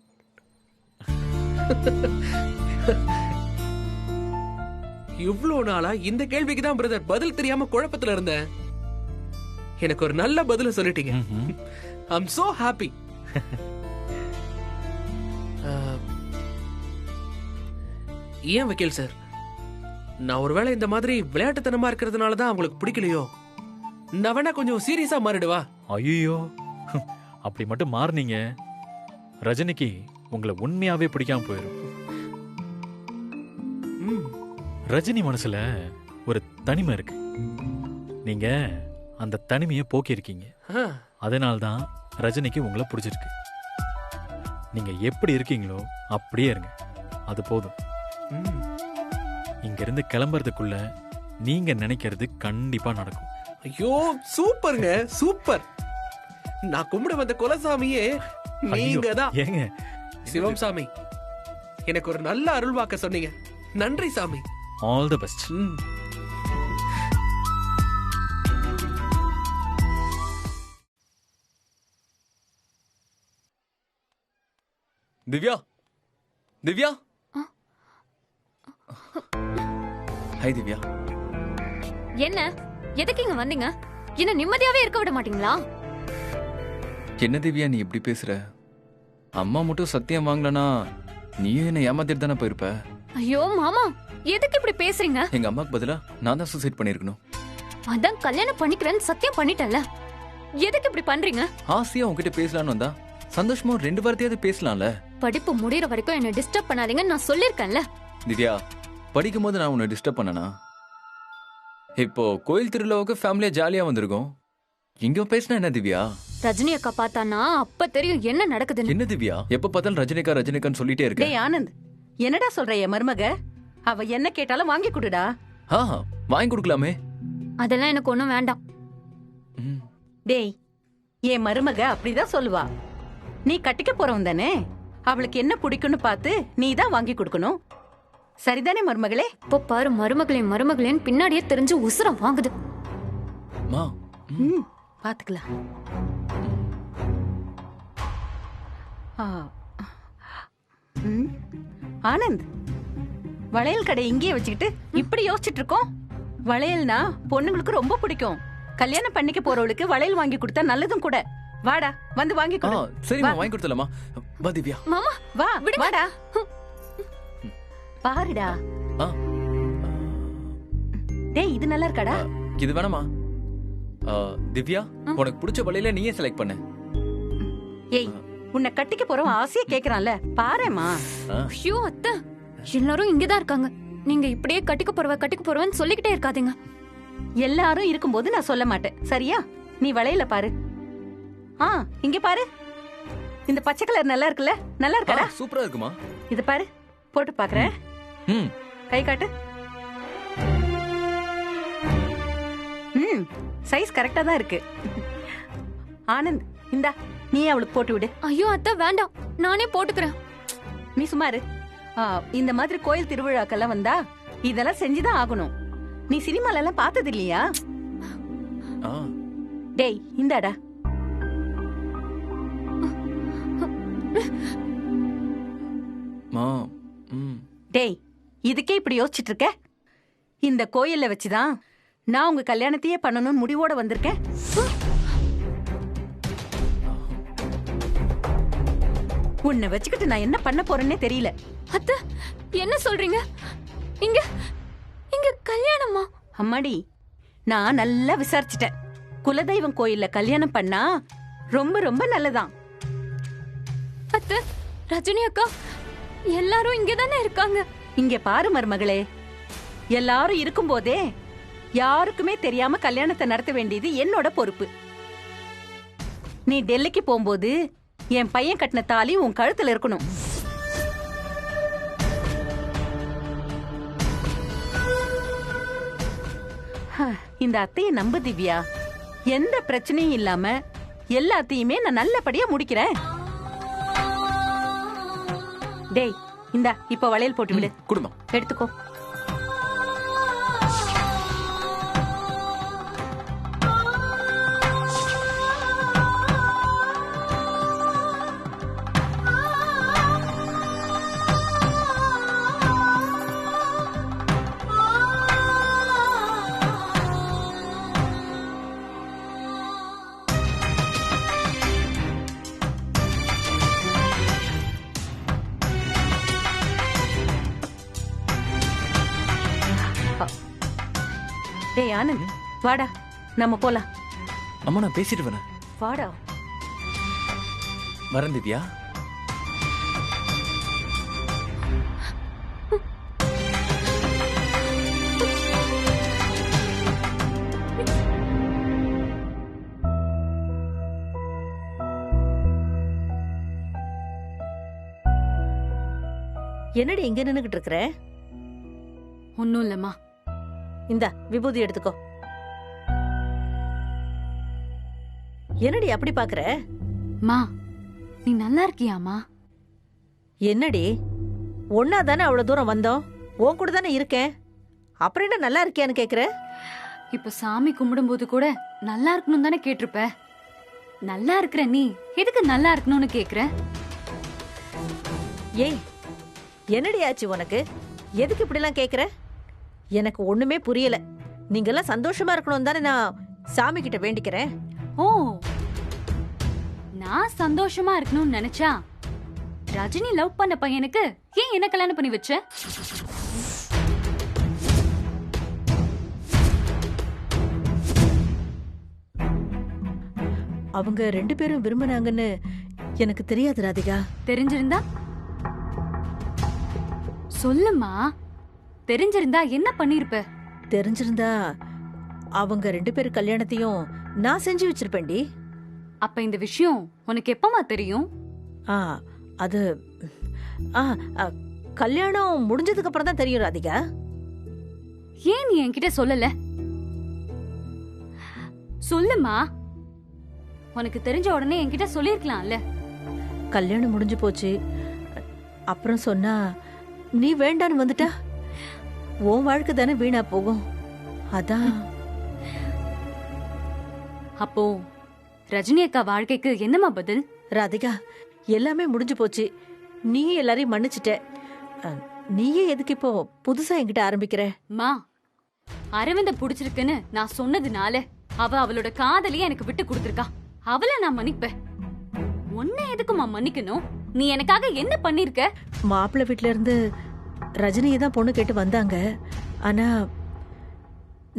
இவ்ளோ நாளா இந்த கேள்விக்கு தான் பிரதர் பதில் தெரியாம குழப்பத்துல இருந்தேன். எனக்கு ஒரு நல்ல பதில சொல்லிட்டீங்க. I'm so happy. ஏன் வக்கீல் சார், நான் ஒருவேளை இந்த மாதிரி விளையாட்டுத்தனமா இருக்கிறதுனால தான் அவங்களுக்கு பிடிக்கலையோ? நான் வேணா கொஞ்சம் சீரியஸா மாறிடுவா? ஐயோ, அப்படி மட்டும் மாறுனீங்க ரஜினிக்கு உங்களை உண்மையாவே பிடிக்காம போயிடும். ரஜினி மனசுல ஒரு தனிமை இருக்கு. நீங்க அந்த தனிமையை போக்கி இருக்கீங்க. அதனால்தான் ரஜினிக்கு உங்களை பிடிச்சிருக்கு. நீங்க எப்படி இருக்கீங்களோ அப்படியே இருங்க, அது போதும். இங்க இருந்து கிளம்புறதுக்குள்ள நீங்க நினைக்கிறது கண்டிப்பா நடக்கும். ஐயோ சூப்பருங்க, சூப்பர். நான் கும்பிட வந்த குலசாமியே நீங்க தான். ஏங்க சிவம் சாமி, எனக்கு ஒரு நல்ல அருள்வாக்க சொன்னீங்க. நன்றி சாமி. All the best. Divya, Divya. Hi Divya. என்ன, எதுக்கு இங்க வந்தீங்க? என்ன நிம்மதியாவே இருக்க விட மாட்டீங்களா? என்ன திவ்யா நீ இப்படி பேசுற? அம்மா மட்டும் சத்தியம் வாங்கலனா நீயும் என்ன ஏமாத்திட்டு தானே போயிருப்ப. ஐயோ மாமா, எதுக்கு இப்படி பேசுறீங்க? எங்க அம்மாக்கு பதிலா நான் தான் சூசைட் பண்ணிருக்கணும். அதான் கல்யாணம் பண்ணிக்கிறேன்னு சத்தியம் பண்ணிட்டல, எதுக்கு இப்படி பண்றீங்க? ஆசையா உன்கிட்ட பேசலான்னு வந்தா சந்தோஷமா 2 வார்த்தையாவது பேசலாம்ல. படிப்பு முடியற வரைக்கும் என்ன டிஸ்டர்ப் பண்ணாதீங்கன்னு நான் சொல்லிருக்கேன்ல. திவ்யா, படிக்கும் போது நான் உன்னை டிஸ்டர்ப் பண்ணனா? இப்போ கோயில் திருவிழாவுக்கு ஃபேமிலியா ஜாலியா வந்திருக்கோம், இங்க பேசினா என்ன திவ்யா? ரஜினி அக்கா பார்த்தானா அப்ப தெரியும் என்ன நடக்குதுன்னு. என்ன திவ்யா எப்ப பார்த்தாலும் ரஜினிகா ரஜினிகான்னு சொல்லிட்டே இருக்க? டேய் ஆனந்த், என்னடா சொல்ற? என் மருமக அவ என்ன கேட்டாலும் வாங்கி கொடுடா. வாங்கி கொடுக்கலாமே. அதெல்லாம் எனக்கு ஒண்ணும் வேண்டாம். டேய், என் மருமக அப்படிதான் சொல்லுவா. நீ கட்டிக்க போறவன் தானே, அவளுக்கு என்ன பிடிக்கும்னு பார்த்து நீ தான் வாங்கி கொடுக்கணும். சரிதானே மருமகளே? இப்போ பாரு, மருமகளேன்னு பின்னாடியே தெரிஞ்சு உசுரம் வாங்குது. பாத்துக்கலாம். ஆனந்த், வளையல் கடை இங்கேயே வச்சுக்கிட்டு இப்படி யோசிச்சுட்டு இருக்கோம். வளையல்னா பொண்ணுங்களுக்கு ரொம்ப பிடிக்கும். கல்யாணம் பண்ணிக்க போறவளுக்கு வளையல் வாங்கி கொடுத்தா நல்லதும் கூட. வாடா, வந்து வாங்கி கொடு. சரிமா, வாங்கி கொடுத்தலாமா? வா திவ்யா. மாமா வா, வாடா. பாருடா. டேய், இது நல்லா இருக்காடா? இது வேணாமா? திவ்யா, உனக்கு பிடிச்ச வளையல நீயே செலக்ட் பண்ணு. ஏய், உன்னை கட்டிக்க போறவன் ஆசையா கேக்குறான்ல, பாரேமா. ஐயோ அத்தை, எல்லாரும் இங்கதான் இருக்காங்க. நீங்க இப்படியே கட்டிக்க போறவன்னு சொல்லிக்கிட்டே இருக்காதீங்க. எல்லாரும் இருக்கும்போது நான் சொல்ல மாட்டேன், சரியா? நீ வளையல பாரு. இங்க பாரு, இந்த பச்சை கலர் நல்லா இருக்குல்ல? நல்லா இருக்கடா? சூப்பரா இருக்குமா? இது பாரு, போட்டு பாக்குறேன். கை காட்டு. சைஸ் கரெக்டா தான் இருக்கு. ஆனந்த், இந்தா நீ அவளுக்கு போட்டு விடு. ஐயோ அத்தை வேண்டாம், நானே போட்டுக்கிறேன். நீ சுமாரு. இந்த மாதிரி கோயில் திருவிழாக்கெல்லாம் வந்தா இதெல்லாம் செஞ்சுதான் ஆகணும். நீ சினிமால எல்லாம் பார்த்தது இல்லையா? டேய், இந்தாடா. டேய், இதுக்கே இப்படி யோசிச்சுட்டு இருக்க? இந்த கோயில்ல வச்சுதான் நான் உங்க கல்யாணத்தையே பண்ணணும்னு முடிவோட வந்திருக்கேன். உன்னை வச்சுக்கிட்டு நான் என்ன பண்ண போறேன்னே தெரியல. அத்தை, என்ன சொல்றீங்க? இங்க இங்க கல்யாணமா? அம்மாடி, நான் நல்லா விசாரிச்சுட்டேன். குலதெய்வம் கோயில்ல கல்யாணம் பண்ணா ரொம்ப ரொம்ப நல்லதான். அத்தை, ரஜினி அக்கா எல்லாரும் இங்கதானே இருக்காங்க. இங்க பாரு மருமகளே, எல்லாரும் இருக்கும் போதே யாருக்குமே தெரியாம கல்யாணத்தை நடத்த வேண்டியது என்னோட பொறுப்பு. நீ டெல்லிக்கு போகும்போது என் பையன் கட்டின தாலி உன் கழுத்துல இருக்கணும். இந்த அத்தையை நம்பு திவ்யா. எந்த பிரச்சனையும் இல்லாம எல்லாத்தையுமே நான் நல்லபடியா முடிக்கிறேன். டேய், இந்தா இப்ப வளையல் போட்டு விடு. குடும்பம் எடுத்துக்கோ. டேய் ஆனந்த், வாடா நம்ம போலாம். அம்மா நான் பேசிட்டு வரேன். வாடா. வரேன் திவ்யா. என்னடி இங்க நின்னுகிட்டு இருக்கிற? ஒன்னும் இல்லம்மா. இந்த விபூதி எடுத்துக்கோ. என்னடி அப்படி பாக்குற? மா, நீ நல்லா இருக்கியாமா? என்னடி ஒன்னா தானே அவ்வளவு தூரம் வந்தோம், உன் கூட தானே இருக்கேன், அப்புறம் என்ன நல்லா இருக்கியான்னு கேக்குற? இப்ப சாமி கும்பிடும் போது கூட நல்லா இருக்கணும் தானே கேட்டிருப்ப. நல்லா இருக்கிற நீ எதுக்கு நல்லா இருக்கணும்னு கேக்குற? ஏய், என்னடி ஆச்சு உனக்கு? எதுக்கு இப்படி எல்லாம் கேக்குற? எனக்கு ஒண்ணுமே புரியல. நீங்க எல்லாம் சந்தோஷமா இருக்கணும் தானே நான் சாமி கிட்ட வேண்டிக்கிறேன். ஓ, நான் சந்தோஷமா இருக்கணும்னு நினைச்சா ரஜினி லவ் பண்ண பையனுக்கு ஏன் என்ன கல்யாணம் பண்ணி வச்ச? அவங்க 2 பேரும் விரும்பினாங்கன்னு எனக்கு தெரியாது ராதிகா. தெரிஞ்சிருந்தா சொல்லுமா. தெரிஞ்சிருந்தா என்ன பண்ணிருப்ப? தெரிஞ்சிருந்தா அவங்க 2 பேரு கல்யாணத்தையும் நான் செஞ்சு வச்சிருப்பேன்டி. அப்ப இந்த விஷயம் உனக்கு எப்பமா தெரியும்? அது கல்யாணம் முடிஞ்சதுக்கு அப்புறம் தான் தெரியும் ராதிகா. ஏன் நீ என்கிட்ட சொல்லல? சொல்லுமா. உனக்கு தெரிஞ்ச உடனே என்கிட்ட சொல்லிருக்கலாம்ல. கல்யாணம் முடிஞ்சு போச்சு, அப்புறம் சொன்னா நீ வேண்டான்னு வந்துட்டா உன் வாழ்க்கை தானே வீணா போகும். அதான். அப்போ ரஜினி அக்கா வாழ்க்கைக்கு என்னமா பதில்? ராதிகா, எல்லாமே முடிஞ்சு போச்சு. நீயே எல்லாரையும் மன்னிச்சிட்ட. நீயே எதுக்கு இப்போ புதுசா என்கிட்ட ஆரம்பிக்கிற? மா, அரவிந்த புடிச்சிருக்குன்னு நான் சொன்னதுனால அவளோட காதலியை எனக்கு விட்டு கொடுத்திருக்கா. அவளை நான் மன்னிப்பேன். உன்னை எதுக்குமா மன்னிக்கணும்? நீ எனக்காக என்ன பண்ணிருக்க? மாப்பிள்ளை வீட்ல இருந்து ரஜினியை தான் பொண்ணு கேட்டு வந்தாங்க. ஆனா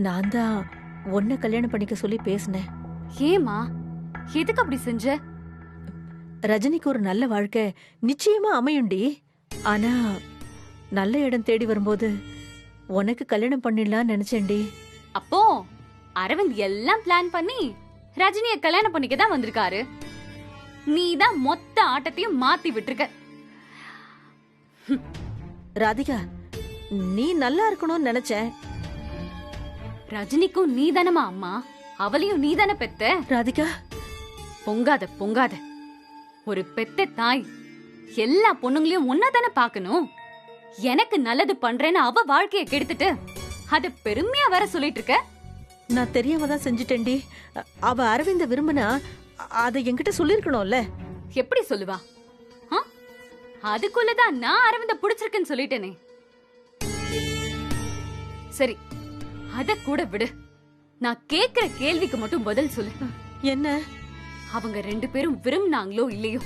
நான் தான் உன்னை கல்யாணம் பண்ணிக்க சொல்லி பேசினேன். ஏமா, எதுக்கு அப்படி செஞ்ச? ரஜினிக்கு ஒரு நல்ல வாழ்க்கை நிச்சயமா அமையுண்டி. ஆனா நல்ல இடம் தேடி வரும்போது உனக்கு கல்யாணம் பண்ணிடலாம் நினைச்சேன்டி. அப்போ அரவிந்த் எல்லாம் பிளான் பண்ணி ரஜினியை கல்யாணம் பண்ணிக்க தான் வந்திருக்காரு. நீ தான் மொத்த ஆட்டத்தையும் மாத்தி விட்டுருக்க. ராதிகா, நீ நல்லா இருக்கணும்னு நினைச்சேன். ரஜினிக்கும் நீ தானமா அம்மா, அவளையும் நீ தானே பெத்த. ராதிகா, பொங்காத பொங்காத. ஒரு பெத்த தாய் எல்லா பொண்ணுங்களையும் ஒன்னா தானே பாக்கணும். எனக்கு நல்லது பண்றேன்னு அவ வாழ்க்கைய கெடுத்துட்டு அத பெருமையா வர சொல்லிட்டு இருக்க. நான் தெரியாம தான் செஞ்சுட்டேன்டி. அவ அரவிந்த விரும்பினா அதை என்கிட்ட சொல்லிருக்கணும்ல. எப்படி சொல்லுவா? அதுக்குள்ளதான் நான் அரவிந்த பிடிச்சிருக்குன்னு சொல்லிட்டேனே. சரி, அத கூட விடு. நான் கேக்குற கேள்விக்கு மட்டும் பதில் சொல்லு. என்ன? அவங்க 2 பேரும் விரும்பினாங்களோ இல்லையோ,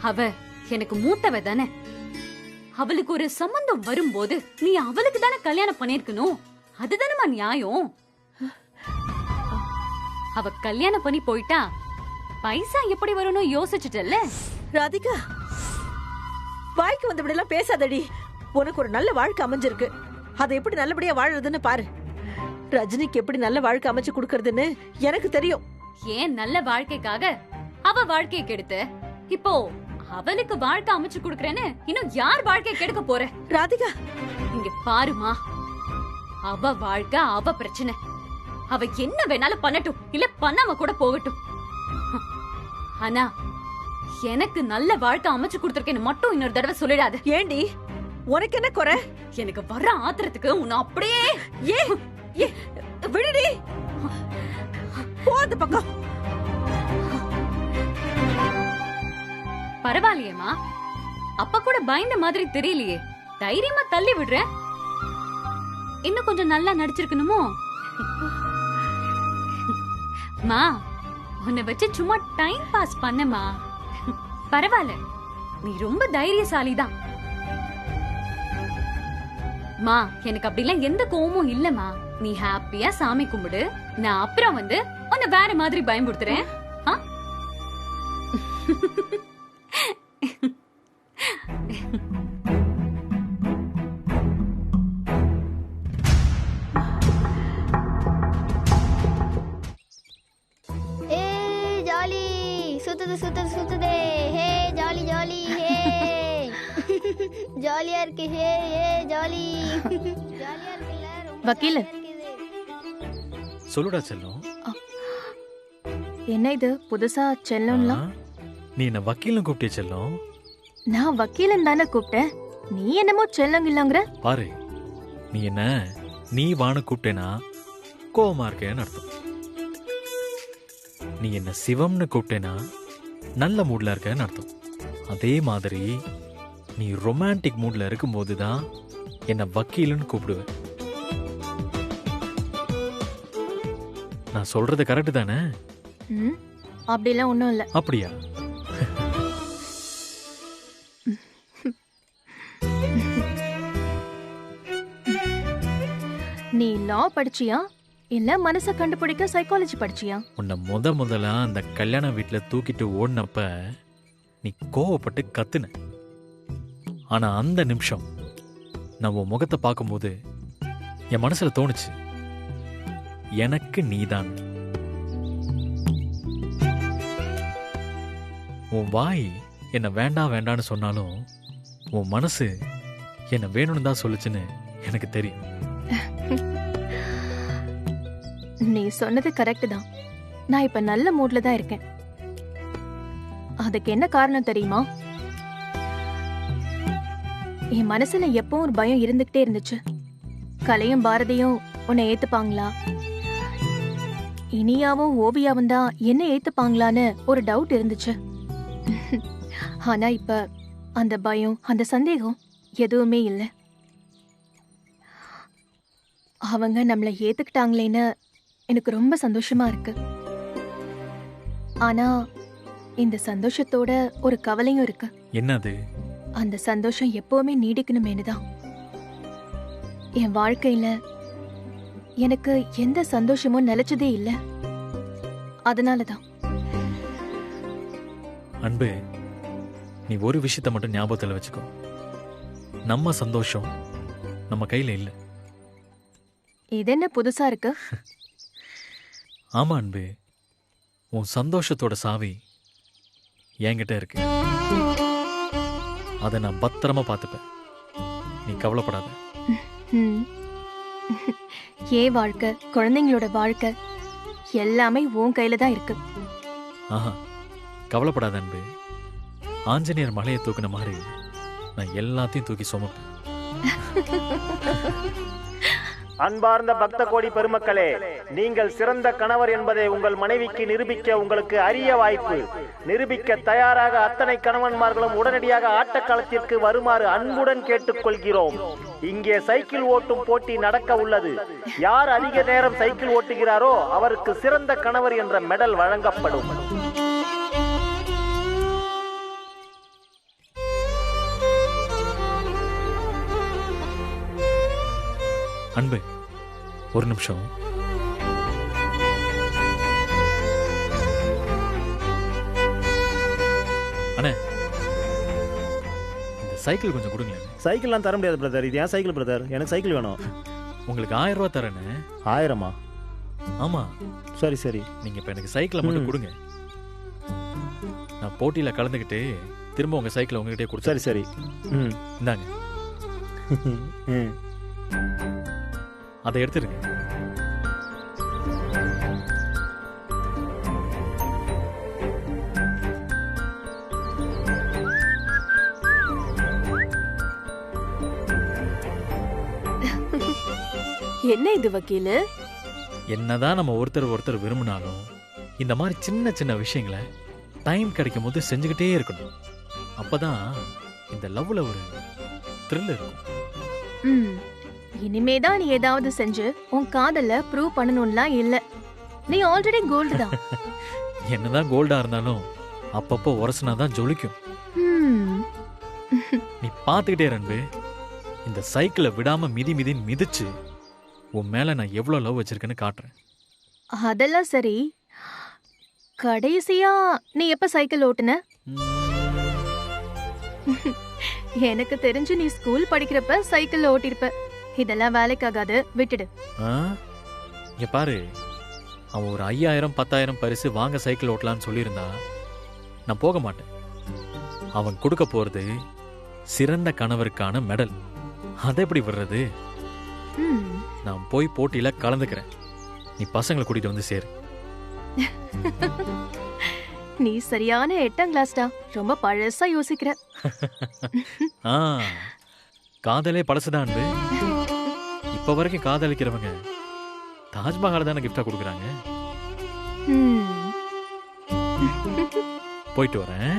அவ எனக்கு மூத்தவ தானே. அவளுக்கு ஒரு சம்பந்தம் வரும்போது நீ அவளுக்கு தானே கல்யாணம் பண்ணிருக்கணும். அதுதானமா நியாயம். அவ கல்யாணம் பண்ணி போயிட்டா பைசா எப்படி வரும்னு யோசிச்சுட்டல்ல. ராதிகா, வாய்க்கு வந்தபடி எல்லாம் பேசாதடி. உனக்கு ஒரு நல்ல வாழ்க்கை அமைஞ்சிருக்கு, அதை எப்படி நல்லபடியா வாழறதுன்னு பாரு. ரஜினிக்கு எப்படி நல்ல வாழ்க்கை அமைச்சு கொடுக்கறதுன்னு எனக்கு தெரியும். ஏன் நல்ல வாழ்க்கைக்காக அவ வாழ்க்கையை கெடுத்த? இப்போ அவளுக்கு வாழ்க்கை அமைச்சு கொடுக்கறேன்னு இன்னும் யார் வாழ்க்கையை கெடுக்க போற? ராதிகா, இங்க பாருமா, அவ வாழ்க்கை அவ பிரச்சனை. அவ என்ன வேணாலும் பண்ணட்டும், இல்ல பண்ணாம கூட போகட்டும். ஆனா எனக்கு நல்ல வாழ்க்கை அமைச்சு கொடுத்திருக்கேன்னு மட்டும் இன்னொரு தடவை சொல்லிடாத. ஏண்டி, உனக்கு என்ன குறை? எனக்கு வர்ற ஆத்திரத்துக்கு உன்னை அப்படியே விடுடி, போ அந்த பக்கம். பரவாயில்லையேமா, அப்ப கூட பயந்த மாதிரி தெரியலையே. தைரியமா தள்ளி விடுறேன். இன்னும் கொஞ்சம் நல்லா நடிச்சிருக்கணுமோ? மா, உன்னை வச்சு சும்மா டைம் பாஸ் பண்ணமா. பரவாயில்ல, நீ ரொம்ப தைரியசாலிதான். மா, எனக்கு அப்படிலாம் எந்த கோவமும் இல்லமா. நீ ஹாப்பியா சாமி கும்பிடு, நான் அப்புறம் வந்து உன்னை வேற மாதிரி பயன்படுத்துறேன். ஆ? ஜாலி சுத்துது சுத்துது சுத்துதே, ஹே ஜாலி ஜாலி, ஹே ஜாலியா இருக்கு, ஹே ஹே ஜாலி ஜாலியா இருக்குல்ல. ரொம்ப வக்கீலு. ஜாலியா இருக்குது. சொல்லுடா செல்லம். என்ன இது புதுசா செல்லம்லாம்? நீ என்ன வக்கீல்னு கூப்பிட்டே செல்லம். நான் வக்கீலன் தானே கூப்பிட்டேன், நீ என்னமோ செல்லம் இல்லங்கிற. பாரு, நீ என்ன நீ வான்னு கூப்பிட்டேனா கோவமா இருக்கேன்னு அர்த்தம். நீ என்ன சிவம்னு கூப்பிட்டேனா நல்ல மூட்ல இருக்கேன்னு அர்த்தம். அதே மாதிரி நீ ரொமான்டிக் மூட்ல இருக்கும்போது தான் என்ன வக்கீலுன்னு கூப்பிடுவேன். நான் சொல்றது கரெக்ட் தானே? அப்படிலாம் ஒண்ணும் இல்ல. அப்படியா? நீ லா படிச்சியா இல்ல மனச கண்டுபிடிக்க சைக்காலஜி படிச்சியா? உன்னை முதல்ல அந்த கல்யாண வீட்டுல தூக்கிட்டு ஓடினப்ப நீ கோவப்பட்டு கத்துன. ஆனா அந்த நிமிஷம் நான் உன் முகத்தை பார்க்கும்போது என் மனசுல தோணுச்சு, எனக்கு நீதான். உன் வாய் என்ன வேண்டாம் வேண்டான்னு சொன்னாலும் உன் மனசு என்ன வேணும்னு தான் சொல்லுச்சுன்னு எனக்கு தெரியும். நீ சொன்னது கரெக்ட் தான். நான் இப்ப நல்ல மூட்ல தான் இருக்கேன். அதுக்கு என்ன காரணம் தெரியுமா? என் மனசுல எப்பவும் ஒரு பயம் இருந்துகிட்டே இருந்துச்சு. கலையும் பாரதியும் உன்னை ஏத்துப்பாங்களா, இனியாவும் ஓவியாவும் தான் என்ன ஏத்துப்பாங்களான்னு ஒரு டவுட் இருந்துச்சு. ஆனா இப்ப அந்த பயம், அந்த சந்தேகம் எதுவுமே இல்லை. அவங்க நம்மளை ஏத்துக்கிட்டாங்களேன்னு எனக்கு ரொம்ப சந்தோஷமா இருக்கு. ஆனா இந்த சந்தோஷத்தோட ஒரு கவலையும் இருக்கு. என்னது? அந்த சந்தோஷம் எப்பவுமே நீடிக்கணுமேனுதான். என் வாழ்க்கையில எனக்கு எந்த சந்தோஷமும் நிலைச்சதே இல்லை. அதனாலதான். அன்பு, நீ ஒரு விஷயத்தை மட்டும் ஞாபகத்தில் வச்சுக்கோ, நம்ம சந்தோஷம் நம்ம கையில இல்ல. இது என்ன புதுசா இருக்கு? ஆமா அன்பு, உன் சந்தோஷத்தோட சாவி என்கிட்ட இருக்கு. அதை நான் பத்திரமா பார்த்துப்பேன், நீ கவலைப்படாத. ஏன் வாழ்க்கை, குழந்தைங்களோட வாழ்க்கை எல்லாமே உன் கையில தான் இருக்கு. ஆஹா, கவலைப்படாத அன்பு. ஆஞ்சநேயர் மலையை தூக்குன மாதிரி நான் எல்லாத்தையும் தூக்கி சுமப்பேன். அன்பார்ந்த பக்த கோடி பெருமக்களே, நீங்கள் சிறந்த கணவர் என்பதை உங்கள் மனைவிக்கு நிரூபிக்க உங்களுக்கு அரிய வாய்ப்பு. நிரூபிக்க தயாராக அத்தனை கணவன்மார்களும் உடனடியாக ஆட்டக்களத்திற்கு வருமாறு அன்புடன் கேட்டுக்கொள்கிறோம். இங்கே சைக்கிள் ஓட்டும் போட்டி நடக்க உள்ளது. யார் அதிக நேரம் சைக்கிள் ஓட்டுகிறாரோ அவருக்கு சிறந்த கணவர் என்ற மெடல் வழங்கப்படும். அன்பு, ஒரு நிமிஷம். அண்ணே, இந்த சைக்கிள் கொஞ்சம் கொடுங்களேன். சைக்கிள்லாம் தர முடியாது பிரதர், இது ஏன் சைக்கிள் பிரதர், எனக்கு சைக்கிள் வேணும். உங்களுக்கு 1000 ரூபாய் தரேன்னு. 1000-ஆ? ஆமா. சரி சரி, நீங்க இப்ப எனக்கு சைக்கிளை மட்டும் கொடுங்க. நான் போட்டியில கலந்துக்கிட்டு திரும்ப உங்க சைக்கிளை உங்ககிட்டயே கொடுத்து. சரி சரி, இந்தாங்க. அதை எடுத்துருங்க. என்ன இது வக்கீலு? என்னதான் நம்ம ஒருத்தர் விரும்பினாலும் இந்த மாதிரி சின்ன சின்ன விஷயங்களை டைம் கிடைக்கும் போது செஞ்சுக்கிட்டே இருக்கணும். அப்பதான் இந்த லவ்ல ஒரு த்ரில் இருக்கும். இனிமேதான் நீ ஏதாவது செஞ்சு உன் காதல ப்ரூவ் பண்ணணும்லாம் இல்ல. நீ ஆல்ரெடி கோல்டு தான். என்னதான் கோல்டா இருந்தாலும் அப்பப்போ உரசுனாதான் ஜொலிக்கும். நீ பாத்துக்கிட்டே ரன்பு, இந்த சைக்கிளை விடாம மிதின்னு மிதிச்சு உன் மேல நான் எவ்வளவு லவ் வச்சிருக்கேன்னு காட்டுறேன். அதெல்லாம் சரி, கடைசியா நீ எப்ப சைக்கிள் ஓட்டுன? எனக்கு தெரிஞ்சு நீ ஸ்கூல் படிக்கிறப்ப சைக்கிள் ஓட்டிருப்ப. இதெல்லாம் வேலைக்காகாது, விட்டுடு. ஆ? இங்க பாரு, அவன் ஒரு 5000 10,000 பரிசு வாங்க சைக்கிள் ஓட்டலான்னு சொல்லியிருந்தா நான் போக மாட்டேன். அவன் கொடுக்க போறது சிறந்த கணவருக்கான மெடல். அதை எப்படி விடுறது? ம். நான் போய் போட்டியில கலந்துக்கிறேன். நீ பசங்களை கூட்டிட்டு வந்து சேரு. நீ சரியான 8ஆம் கிளாஸ்டா. ரொம்ப பழசா யோசிக்கிற. ஆ, காதலே பழசுதான் அன்பு. இப்ப வரைக்கும் காதலிக்கிறவங்க தாஜ்மஹால் தானே கிஃப்டா கொடுக்குறாங்க. ம். போயிட்டு வரேன்.